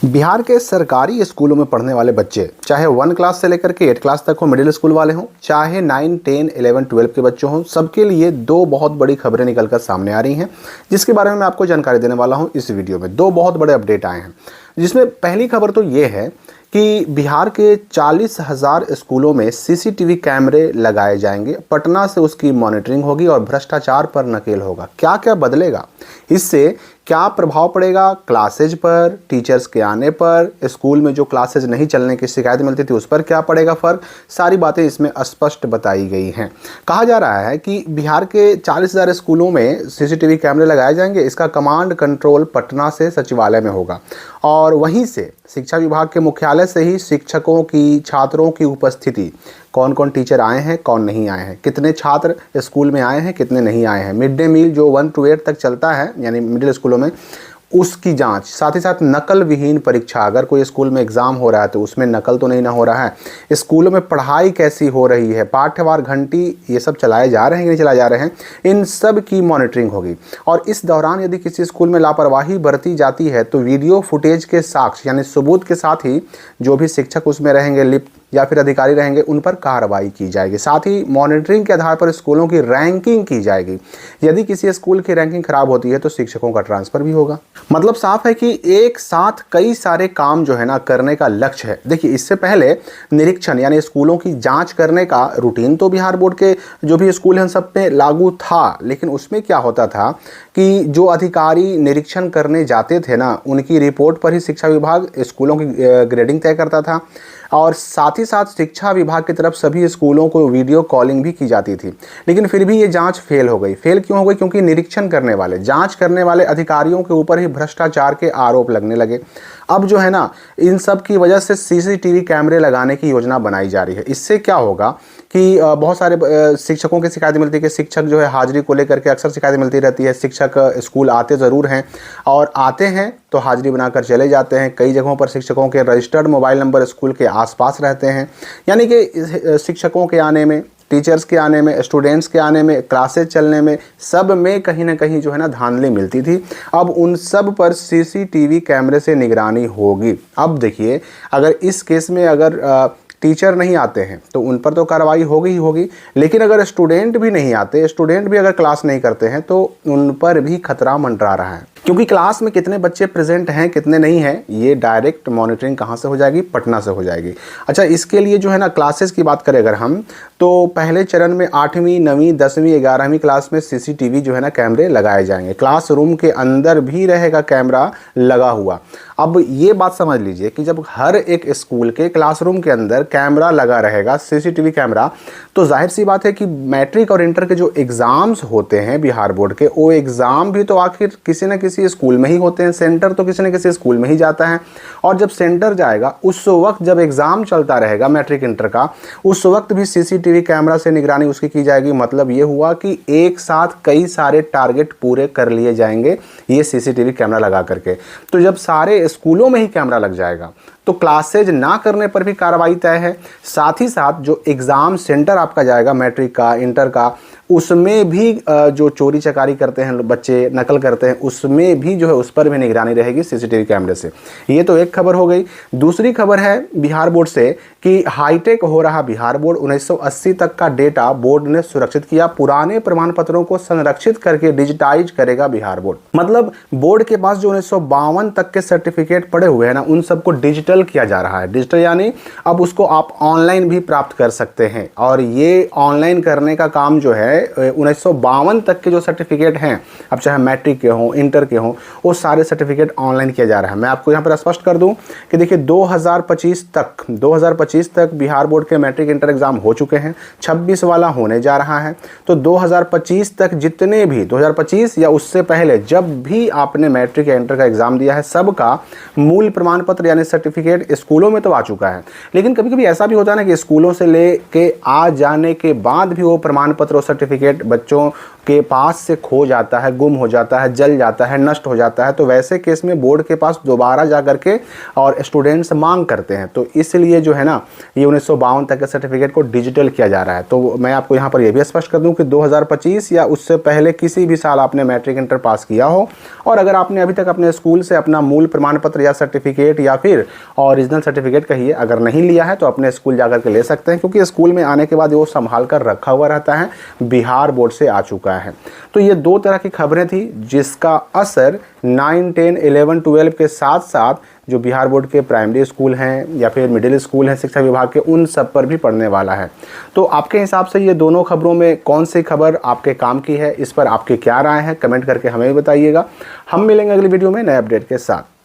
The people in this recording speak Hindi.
बिहार के सरकारी स्कूलों में पढ़ने वाले बच्चे चाहे 1 क्लास से लेकर के 8 क्लास तक हो, मिडिल स्कूल वाले हों, चाहे 9, 10, 11, 12 के बच्चों हों, सबके लिए दो बहुत बड़ी खबरें निकलकर सामने आ रही हैं, जिसके बारे में मैं आपको जानकारी देने वाला हूं इस वीडियो में। दो बहुत बड़े अपडेट आए हैं, जिसमें पहली खबर तो ये है कि बिहार के 40,000 स्कूलों में सीसीटीवी कैमरे लगाए जाएंगे। पटना से उसकी मॉनिटरिंग होगी और भ्रष्टाचार पर नकेल होगा। क्या क्या बदलेगा, इससे क्या प्रभाव पड़ेगा क्लासेज पर, टीचर्स के आने पर, स्कूल में जो क्लासेज नहीं चलने की शिकायत मिलती थी उस पर क्या पड़ेगा फ़र्क, सारी बातें इसमें स्पष्ट बताई गई हैं। कहा जा रहा है कि बिहार के 40,000 स्कूलों में सीसीटीवी कैमरे लगाए जाएंगे। इसका कमांड कंट्रोल पटना से सचिवालय में होगा और वहीं से शिक्षा विभाग के मुख्यालय से ही शिक्षकों की, छात्रों की उपस्थिति, कौन कौन टीचर आए हैं, कौन नहीं आए हैं, कितने छात्र स्कूल में आए हैं, कितने नहीं आए हैं, मिड डे मील जो 1 to 8 तक चलता है यानी मिडिल स्कूलों में, उसकी जांच, साथ ही साथ नकल विहीन परीक्षा। अगर कोई स्कूल में एग्ज़ाम हो रहा है तो उसमें नकल तो नहीं ना हो रहा है, स्कूलों में पढ़ाई कैसी हो रही है, पाठ्यवार घंटी ये सब चलाए जा रहे हैं कि नहीं चलाए जा रहे हैं, इन सब की मॉनिटरिंग होगी। और इस दौरान यदि किसी स्कूल में लापरवाही बरती जाती है तो वीडियो फुटेज के साक्ष्य यानी सबूत के साथ ही जो भी शिक्षक उसमें रहेंगे, लिप्त या फिर अधिकारी रहेंगे, उन पर कार्रवाई की जाएगी। साथ ही मॉनिटरिंग के आधार पर स्कूलों की रैंकिंग की जाएगी। यदि किसी स्कूल की रैंकिंग खराब होती है तो शिक्षकों का ट्रांसफर भी होगा। मतलब साफ है कि एक साथ कई सारे काम जो है ना करने का लक्ष्य है। देखिए, इससे पहले निरीक्षण यानी स्कूलों की जांच करने का रूटीन तो बिहार बोर्ड के जो भी स्कूल हैं सब पे लागू था, लेकिन उसमें क्या होता था कि जो अधिकारी निरीक्षण करने जाते थे ना, उनकी रिपोर्ट पर ही शिक्षा विभाग स्कूलों की ग्रेडिंग तय करता था और साथ ही साथ शिक्षा विभाग की तरफ सभी स्कूलों को वीडियो कॉलिंग भी की जाती थी। लेकिन फिर भी ये जांच फेल हो गई। फेल क्यों हो गई? क्योंकि निरीक्षण करने वाले, जांच करने वाले अधिकारियों के ऊपर ही भ्रष्टाचार के आरोप लगने लगे। अब जो है ना, इन सब की वजह से सीसीटीवी कैमरे लगाने की योजना बनाई जा रही है। इससे क्या होगा कि बहुत सारे शिक्षकों की शिकायत मिलती है कि शिक्षक जो है हाजिरी को लेकर के अक्सर शिकायत मिलती रहती है। शिक्षक स्कूल आते ज़रूर हैं और आते हैं तो हाजिरी बनाकर चले जाते हैं। कई जगहों पर शिक्षकों के रजिस्टर्ड मोबाइल नंबर स्कूल के आसपास रहते हैं, यानी कि शिक्षकों के आने में, टीचर्स के आने में, स्टूडेंट्स के आने में, क्लासेज चलने में, सब में कहीं ना कहीं जो है ना धांधली मिलती थी। अब उन सब पर सीसीटीवी कैमरे से निगरानी होगी। अब देखिए, अगर इस केस में अगर टीचर नहीं आते हैं तो उन पर तो कार्रवाई होगी ही होगी, लेकिन अगर स्टूडेंट भी नहीं आते, स्टूडेंट भी अगर क्लास नहीं करते हैं तो उन पर भी खतरा मंडरा रहा है। क्योंकि क्लास में कितने बच्चे प्रेजेंट हैं, कितने नहीं हैं, ये डायरेक्ट मॉनिटरिंग कहाँ से हो जाएगी? पटना से हो जाएगी। अच्छा, इसके लिए जो है ना क्लासेस की बात करें अगर हम, तो पहले चरण में 8वीं, 9वीं, 10वीं, 11वीं क्लास में सीसीटीवी जो है ना कैमरे लगाए जाएंगे। क्लासरूम के अंदर भी रहेगा कैमरा लगा हुआ। अब ये बात समझ लीजिए कि जब हर एक स्कूल के क्लासरूम के अंदर कैमरा लगा रहेगा, सीसीटीवी कैमरा, तो जाहिर सी बात है कि मैट्रिक और इंटर के जो एग्ज़ाम्स होते हैं बिहार बोर्ड के, वो एग्ज़ाम भी तो आखिर किसी न किसी स्कूल में ही होते हैं। सेंटर तो किसी न किसी स्कूल में ही जाता है और जब सेंटर जाएगा उस वक्त जब एग्ज़ाम चलता रहेगा मैट्रिक इंटर का, उस वक्त भी सीसीटीवी कैमरा से निगरानी उसकी की जाएगी। मतलब ये हुआ कि एक साथ कई सारे टारगेट पूरे कर लिए जाएंगे ये सीसीटीवी कैमरा लगा करके। तो जब सारे स्कूलों में ही कैमरा लग जाएगा तो क्लासेज ना करने पर भी कार्रवाई तय है। साथ ही साथ जो एग्ज़ाम सेंटर आपका जाएगा मैट्रिक का, इंटर का, उसमें भी जो चोरी चकारी करते हैं बच्चे, नकल करते हैं, उसमें भी जो है उस पर भी निगरानी रहेगी सीसीटीवी कैमरे से। ये तो एक खबर हो गई। दूसरी खबर है बिहार बोर्ड से कि हाईटेक हो रहा बिहार बोर्ड। 1980 तक का डेटा बोर्ड ने सुरक्षित किया। पुराने प्रमाण पत्रों को संरक्षित करके डिजिटाइज करेगा बिहार बोर्ड। मतलब बोर्ड के पास जो 1952 तक के सर्टिफिकेट पड़े हुए हैं ना, उन सबको डिजिटल किया जा रहा है। डिजिटल यानी अब उसको आप ऑनलाइन भी प्राप्त कर सकते हैं और ये ऑनलाइन करने का काम जो है 1952 तक के जो सर्टिफिकेट हैं, अब चाहे मैट्रिक के हों, इंटर के हों, वो सारे सर्टिफिकेट ऑनलाइन किया जा रहा है। मैं आपको यहाँ पर स्पष्ट कर दूं कि देखिए 2025 तक बिहार बोर्ड के मैट्रिक इंटर एग्जाम हो चुके हैं, 26 वाला होने जा रहा है। तो 2025 तक जितने भी 2025 या उससे पहले जब भी आपने मैट्रिक या इंटर का एग्जाम दिया है, सबका मूल प्रमाण पत्र यानी सर्टिफिकेट स्कूलों में तो आ चुका है। लेकिन कभी कभी ऐसा भी होता है ना कि स्कूलों से ले के आ जाने के बाद भी वो प्रमाण पत्र और सर्टिफिकेट सर्टिफिकेट बच्चों के पास से खो जाता है, गुम हो जाता है, जल जाता है, नष्ट हो जाता है, तो वैसे केस में बोर्ड के पास दोबारा जा करके और स्टूडेंट्स मांग करते हैं। तो इसलिए जो है ना, ये 1952 तक के सर्टिफिकेट को डिजिटल किया जा रहा है। तो मैं आपको यहाँ पर यह भी स्पष्ट कर दूं कि 2025 या उससे पहले किसी भी साल आपने मैट्रिक इंटर पास किया हो और अगर आपने अभी तक अपने स्कूल से अपना मूल प्रमाण पत्र या सर्टिफिकेट या फिर ओरिजिनल सर्टिफिकेट कहिए अगर नहीं लिया है, तो अपने स्कूल जाकर के ले सकते हैं, क्योंकि स्कूल में आने के बाद वो संभाल कर रखा हुआ रहता है, बिहार बोर्ड से आ चुका है। तो ये दो तरह की खबरें थी जिसका असर 9, 10, 11, 12 के साथ साथ जो बिहार बोर्ड के प्राइमरी स्कूल हैं या फिर मिडिल स्कूल हैं शिक्षा विभाग के, उन सब पर भी पड़ने वाला है। तो आपके हिसाब से ये दोनों खबरों में कौन सी खबर आपके काम की है, इस पर आपकी क्या राय है, कमेंट करके हमें भी बताइएगा। हम मिलेंगे अगली वीडियो में नए अपडेट के साथ।